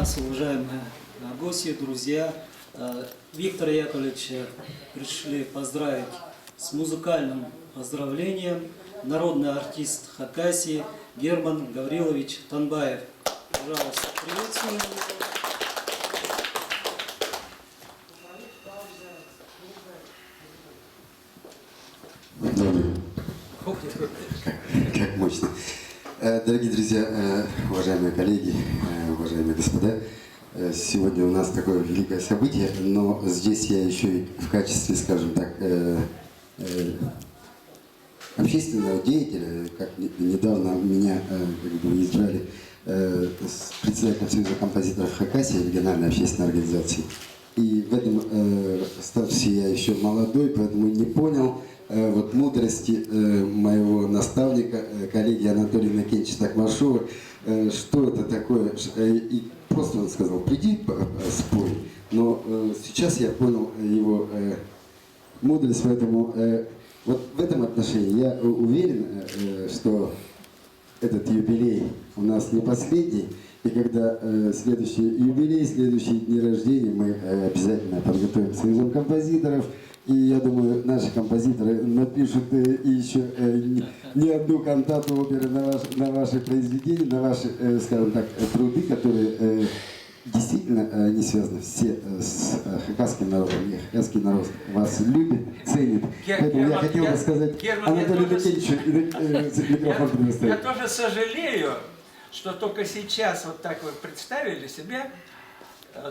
Уважаемые гости, друзья, Виктора Яковлевича пришли поздравить с музыкальным поздравлением народный артист Хакасии Герман Гаврилович Танбаев. Пожалуйста, приветствуем его. Как мощно. Дорогие друзья, уважаемые коллеги, уважаемые господа, сегодня у нас такое великое событие, но здесь я еще и в качестве, скажем так, общественного деятеля, как недавно меня избрали председателем Союза композиторов Хакасии, региональной общественной организации. И в этом статусе я еще молодой, поэтому не понял вот мудрости моего наставника, коллеги Анатолия Иннокентьевича Токмашова, что это такое. И просто он сказал: приди, спой. Но сейчас я понял его мудрость, поэтому вот в этом отношении я уверен, что этот юбилей у нас не последний. И когда следующий юбилей, следующие дни рождения, мы обязательно подготовим Союзом композиторов. И я думаю, наши композиторы напишут еще не одну кантату оперы на ваши произведения, на ваши, скажем так, труды, которые действительно не связаны все с хакасским народом. И хакасский народ вас любит, ценит. Поэтому я хотел бы сказать Анатолию Иннокентьевичу микрофон предоставить. Я тоже сожалею, что только сейчас вот так вы представили себя.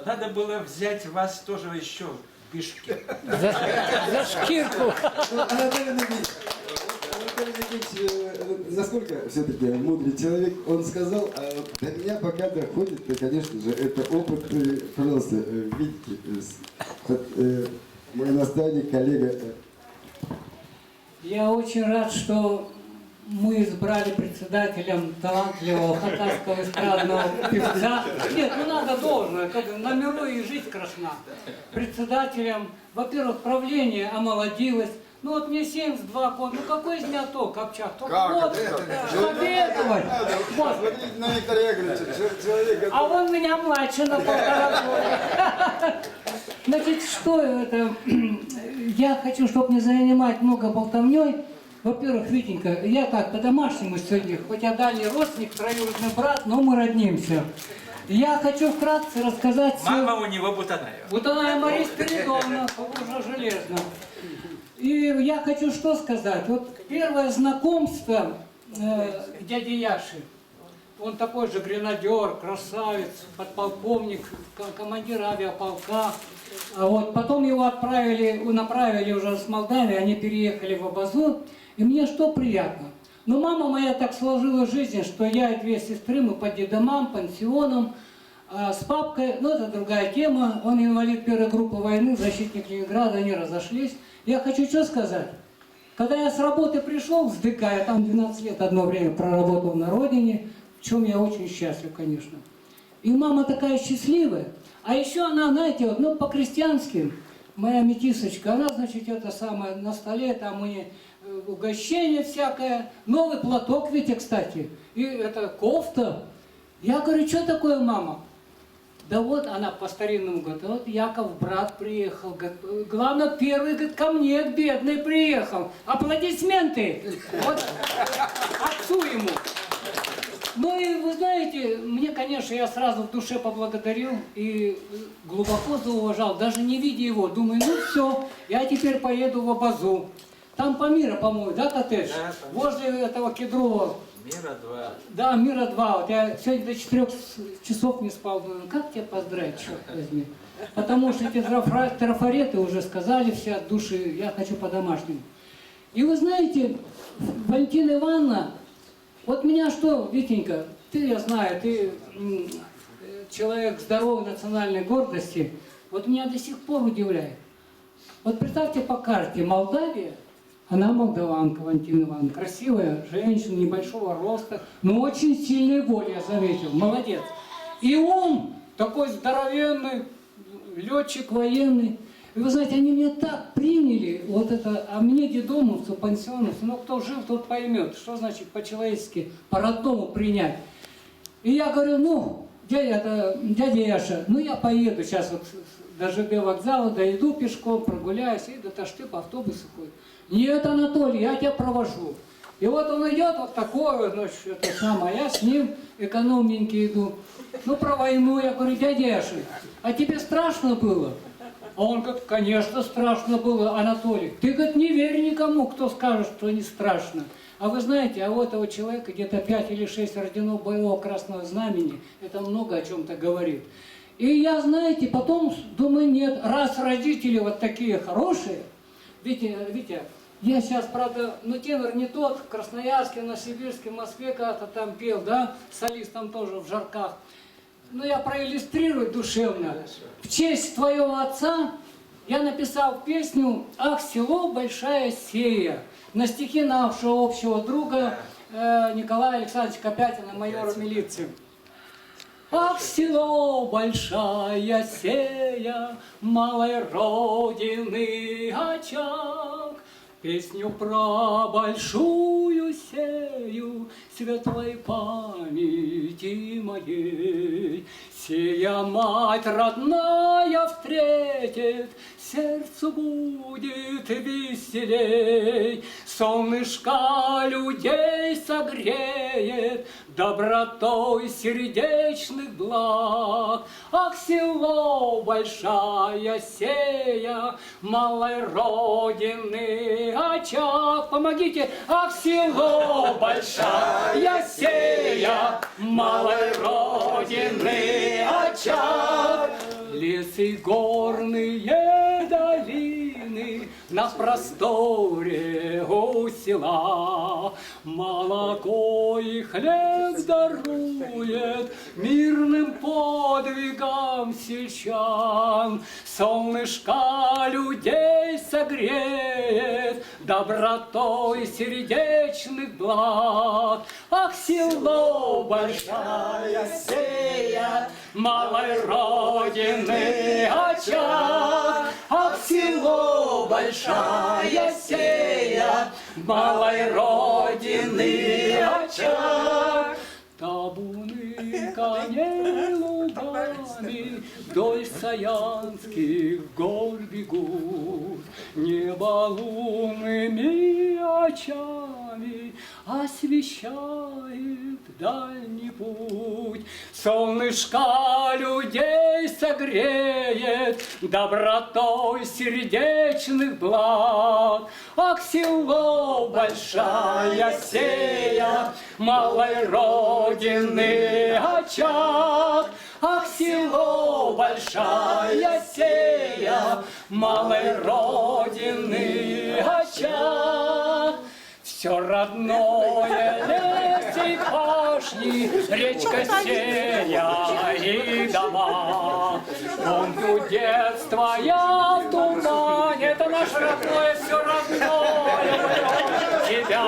Надо было взять вас тоже еще в Бишкек. За шкирку. Анатолий Иннокентьевич, насколько все-таки мудрый человек, он сказал, а до меня пока доходит, конечно же, это опыт, пожалуйста, видите, мой наставник, коллега. Я очень рад, что мы избрали председателем талантливого хакасского эстрадного певца. Нет, ну надо должное, как на миру и жизнь красна. Председателем, во-первых, правление омолодилось. Ну вот мне 72 года, ну какой из меня то, Копчак? Только вот, победовать. Смотрите на Виктора Яковлевича, человек... А он меня младше на 1,5 года. Значит, что это? Я хочу, чтобы не занимать много болтовней. Во-первых, Витенька, я так по-домашнему сегодня, хоть я дальний родственник, троюродный брат, но мы роднимся. Я хочу вкратце рассказать... Мама у него Бутанаева. Бутанаева Мария Спиридоновна, уже железно. И я хочу что сказать. Вот первое знакомство к дяде Яше. Он такой же гренадер, красавец, подполковник, командир авиаполка. А вот потом его направили уже с Молдавии, они переехали в Абазу. И мне что приятно. Но мама моя так сложила жизнь, что я и 2 сестры, мы по детдомам, пансионам. А с папкой, ну это другая тема, он инвалид 1-й группы войны, защитник Ленинграда, они разошлись. Я хочу что сказать. Когда я с работы пришел с ДК, я там 12 лет одно время проработал на родине, в чем я очень счастлив, конечно. И мама такая счастливая. А еще она, знаете, вот, ну по-крестьянски, моя метисочка, она, значит, это самое, на столе, там у нее угощение всякое, новый платок, видите, кстати, и это кофта. Я говорю, что такое, мама? Да вот она по-старинному говорит, вот Яков, брат, приехал, главное, первый, говорит, ко мне, бедный, приехал. Аплодисменты! Вот отцу ему. Ну и вы знаете, мне, конечно, я сразу в душе поблагодарил и глубоко зауважал, даже не видя его. Думаю, ну все, я теперь поеду в Абазу. Там Памира, по-моему, да, коттедж? Да, возле этого Кедрова. Мира 2. Да, Мира 2. Вот я сегодня до 4 часов не спал. Думаю, как тебя поздравить, черт возьми. Потому что эти трафареты уже сказали все от души, я хочу по-домашнему. И вы знаете, Валентина Ивановна, вот меня что, Витенька, ты, я знаю, ты человек здоровой национальной гордости, вот меня до сих пор удивляет. Вот представьте по карте Молдавия, она молдаванка, Валентина Ивановна, красивая женщина, небольшого роста, но очень сильной воли, я заметил, молодец. И он такой здоровенный, летчик военный. И вы знаете, они меня так приняли, вот это, а мне дедомовцу, пансионовцу, ну кто жил, тот поймет, что значит по-человечески, по-родному принять. И я говорю, ну, дядя Яша, ну я поеду сейчас вот до ЖД вокзала, дойду пешком, прогуляюсь, и до Ташты по автобусу ходит. Нет, Анатолий, я тебя провожу. И вот он идет вот такой, вот, значит, это самое, я с ним экономненький иду. Ну, про войну, я говорю, дядя Яша, а тебе страшно было? А он говорит, конечно, страшно было, Анатолий. Ты, говорит, не верь никому, кто скажет, что не страшно. А вы знаете, а у этого человека где-то 5 или 6 орденов боевого Красного Знамени, это много о чем-то говорит. И я, знаете, потом думаю, нет, раз родители вот такие хорошие, Витя, я сейчас, правда, ну тенор не тот, в Красноярске, в Новосибирске, в Москве когда-то там пел, да, солистом тоже в Жарках. Но я проиллюстрирую душевно. В честь твоего отца я написал песню «Ах, село, большая сея» на стихи нашего общего друга Николая Александровича Копятина, майора милиции. Ах, село, большая сея, малой родины очаг, песню про большую сею светлой памяти моей. Сея мать родная встретит, сердцу будет веселей. Солнышко людей согреет добротой сердечных благ. Ах, село, большая сея, малой родины очаг. Помогите! Ах, село, большая сея, малой родины очаг. Лесы горные долины на просторе у села. Молоко и хлеб дарует мирным подвигам сельчан. Солнышко людей согреет добротой сердечных благ. Ах, село, большая сея, малой родины очаг. Ах, село, большая сея, малой родины очаг. Табуны коней лугами вдоль саянских гор бегут, небо лунными очами освещает дальний путь. Солнышко людей согреет добротой сердечных благ. Ах, село, большая сея, малой родины очаг. Ах, село, большая сея, малой родины очаг. Все родное, лес и пашни, речка сея и дома. Помню детство я в тумане, это наше родное, все родное, тебя.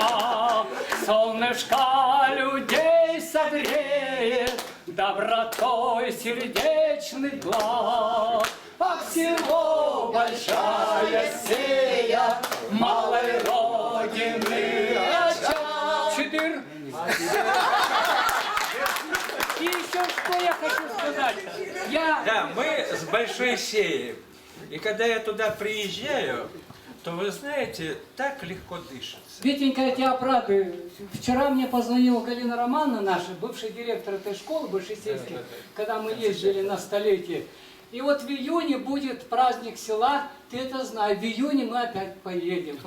Солнышко людей согреет добротой сердечных благ. Ах, село, большая сея, малой родины очаг. 4. И еще что я хочу сказать. Да, мы с большой сеей. И когда я туда приезжаю, то вы знаете, так легко дышится. Витенька, я тебя обрадую. Вчера мне позвонила Галина Романовна, наша, бывший директор этой школы, бывшей сельской, когда мы ездили на столетие. И вот в июне будет праздник села, ты это знаешь, в июне мы опять поедем.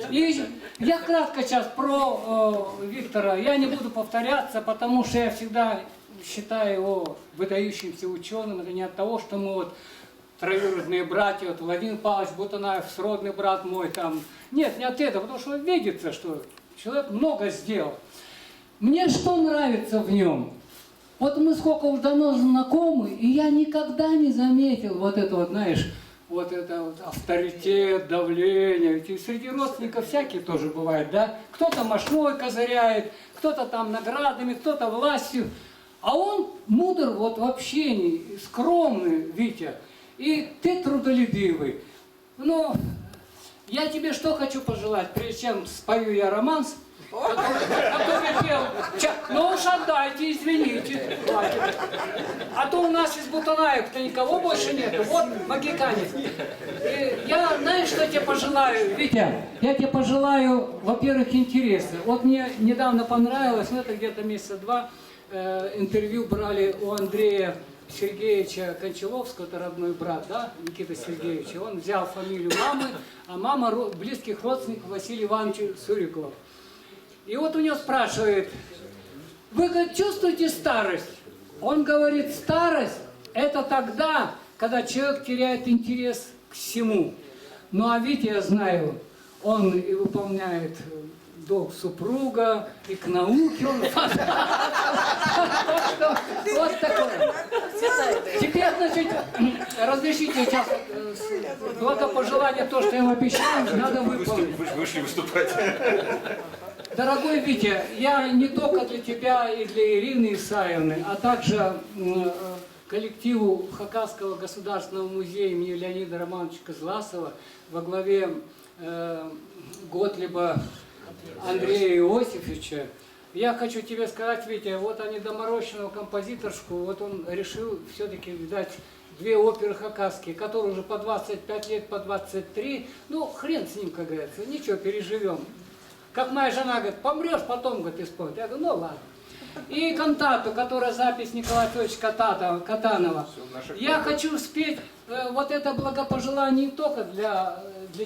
И я кратко сейчас про Виктора, я не буду повторяться, потому что я всегда считаю его выдающимся ученым, это не от того, что мы вот троюродные братья, вот Владимир Павлович Бутанаев, сродный брат мой там. Нет, не от этого, потому что видится, что человек много сделал. Мне что нравится в нем? Вот мы сколько уж давно знакомы, и я никогда не заметил вот это вот, знаешь, вот это вот авторитет, давление. Ведь и среди родственников всякие тоже бывают, да? Кто-то мошной козыряет, кто-то там наградами, кто-то властью. А он мудр вот в общении, скромный, Витя. И ты трудолюбивый. Ну, я тебе что хочу пожелать, прежде чем спою я романс. который пел. Ну уж отдайте, извините, хватит. А то у нас из Бутунаев-то никого больше нету. Вот магиканец. И я, знаешь, что тебе пожелаю, Витя? Я тебе пожелаю, во-первых, интереса. Вот мне недавно понравилось, ну это где-то месяца 2, интервью брали у Андрея Сергеевича Кончаловского, это родной брат, да, Никита Сергеевич. Он взял фамилию мамы, а мама близких родственников Василия Ивановича Сурикова. И вот у него спрашивает: вы, говорит, чувствуете старость? Он говорит, старость – это тогда, когда человек теряет интерес к всему. Ну а Витя, я знаю, он и выполняет долг супруга, и к науке он вот такое. Теперь, значит, разрешите сейчас благопожелание, то, что я вам обещал, надо выполнить. Вы же вышли выступать. Дорогой Витя, я не только для тебя и для Ирины Исаевны, а также коллективу Хакасского государственного музея имени Леонида Романовича Козласова во главе Готлиба Андрея Иосифовича. Я хочу тебе сказать, Витя, вот они доморощенного композиторшку, вот он решил все-таки дать 2 оперы хакасские, которые уже по 25 лет, по 23. Ну, хрен с ним, как говорится, ничего, переживем. Как моя жена говорит, помрешь, потом, говорит, исполнит. Я говорю, ну ладно. И кантату, которая запись Николая Федоровича Катанова. Я хочу спеть вот это благопожелание не только для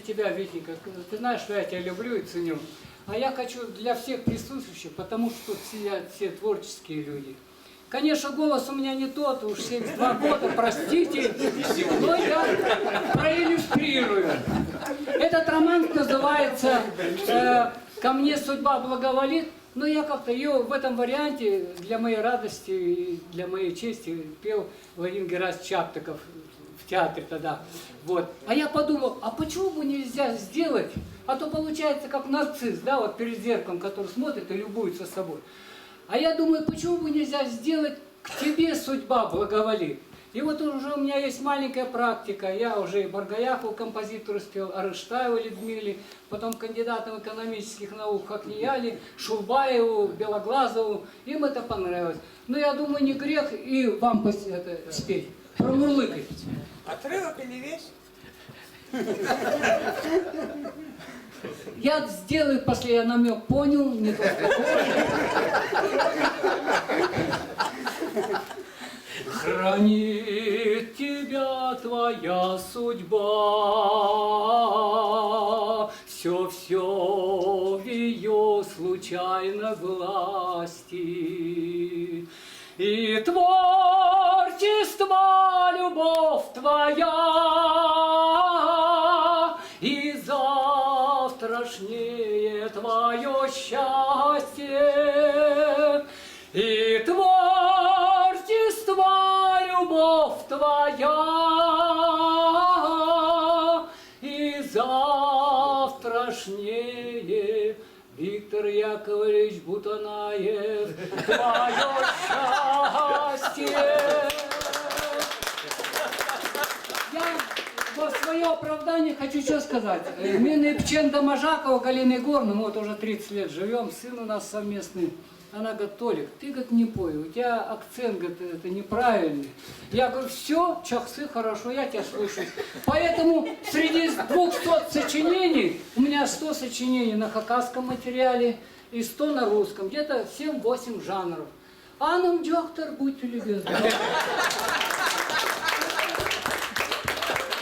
тебя, Витенька. Ты знаешь, что я тебя люблю и ценю. А я хочу для всех присутствующих, потому что тут сидят все творческие люди. Конечно, голос у меня не тот, уж 72 года, простите, но я проиллюстрирую. Этот роман называется «Ко мне судьба благоволит». Но я как-то ее в этом варианте для моей радости и для моей чести пел Владимир Герасимович Чаптыков в театре тогда. Вот. А я подумал, а почему бы нельзя сделать, а то получается как нарцисс, да, вот перед зеркалом, который смотрит и любуется собой. А я думаю, почему бы нельзя сделать «К тебе судьба благоволит». И вот уже у меня есть маленькая практика. Я уже и Баргаякову композитору спел, Арыштаеву Людмиле, потом кандидатам экономических наук Хакнияле, Шулбаеву, Белоглазову. Им это понравилось. Но я думаю, не грех и вам это спеть, промурлыкать. Отрывок или вещь? Я сделаю, после я намек понял, не то Хранит тебя твоя судьба, все в ее случайной власти. И творчество, любовь твоя, и завтрашнее твое счастье, и творчество, любовь твоя, и завтрашнее Виктор Яковлевич Бутунаев, твое счастье. Я во свое оправдание хочу что сказать. Мне Пченда Можакова, Галина Егоровна, мы вот уже 30 лет живем, сын у нас совместный. Она говорит, Толик, ты, говорит, не пой, у тебя акцент, говорит, это неправильный. Я говорю, все, чахсы, хорошо, я тебя слышу. Поэтому среди 200 сочинений, у меня 100 сочинений на хакасском материале и 100 на русском, где-то 7-8 жанров. А нам доктор, будьте любезны.